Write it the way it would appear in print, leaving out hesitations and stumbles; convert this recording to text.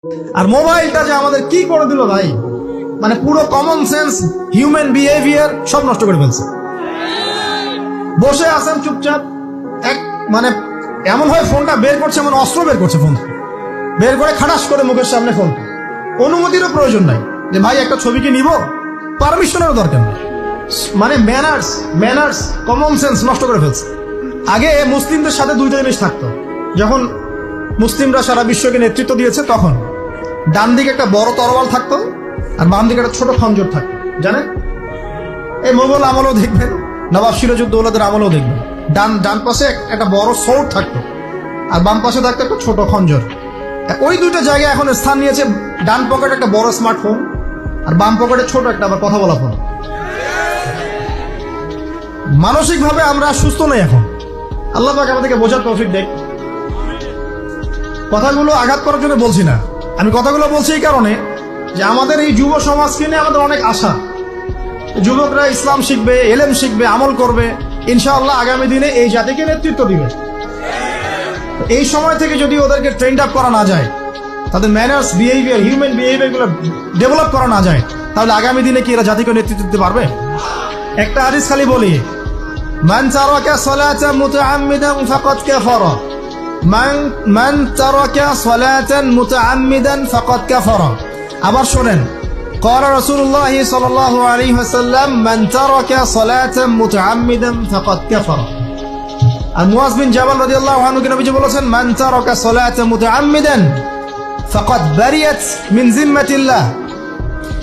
আর মোবাইলটা যে আমাদের কি করে দিল ভাই, মানে পুরো কমন সেন্স, হিউম্যান বিহেভিয়ার সব নষ্ট করে ফেলছে। বসে আছেন চুপচাপ, এক মানে এমন হয় ফোনটা বের করছে, এমন অস্ত্র বের করছে, ফোন বের করে খাটাস করে মুখের সামনে ফোন। অনুমতিরও প্রয়োজন নাই যে ভাই একটা ছবি কি নিব, পারমিশনেরও দরকার নেই। মানে ম্যানার্স কমন সেন্স নষ্ট করে ফেলছে। আগে মুসলিমদের সাথে দুইটা জিনিস থাকতো। যখন মুসলিমরা সারা বিশ্বকে নেতৃত্ব দিয়েছে তখন ডান দিকে একটা বড় তরোয়াল থাকতো আর বাম দিকে একটা ছোট খঞ্জর থাকতো, জানেন? এই মোগল আমলেও দেখবেন, নবাব সিরাজউদ্দৌলাদের আমলেও দেখবেন, ডান পাশে একটা বড় সোর্ড থাকতো আর বাম পাশে থাকতো একটা ছোট খঞ্জর। ওই দুইটা জায়গায় এখন স্থান নিয়েছে। ডান পকেটে একটা বড় স্মার্টফোন আর বাম পকেটে ছোট একটা আবার কথা বলা ফোন। মানসিকভাবে আমরা সুস্থ নই এখন। আল্লাহ পাক আমাদেরকে বোঝার তৌফিক দেখ। কথাগুলো আঘাত করার জন্য বলছি না, আমি কথাগুলো বলছি এই কারণে যে আমাদের এই যুব সমাজকে নিয়ে আমাদের অনেক আশা। যুবকরা ইসলাম শিখবে, এলেম শিখবে, আমল করবে, ইনশাআল্লাহ আগামী দিনে এই জাতিকে নেতৃত্ব দিবে। এই সময় থেকে যদি ওদেরকে ট্রেন্ড আপ করা না যায়, তাদের ম্যানার্স, বিহেভিয়ার, হিউম্যান বিহেভিয়ার গুলো ডেভেলপ করা না যায়, তাহলে আগামী দিনে কি এরা জাতিকে নেতৃত্ব দিতে পারবে? একটা হাদিস খালি বলি, মান তারাকা সালাতান মুতাআম্মিদান ফাকাদ কাফারা, মান তারাকা সালাতান মুতাআম্মিদান ফাকাদ কাফারা। আবার শুনেন, قال رسول الله صلى الله عليه وسلم من ترك صلاة متعمدا فقد كفر। আর মুয়াজ বিন জাবাল রাদিয়াল্লাহু আনহু কে নবীজি বলেছেন, মান তারাকা সালাতা মুতাআম্মিদান ফাকাদ বারিয়াত মিন জিম্মাতিল্লাহ।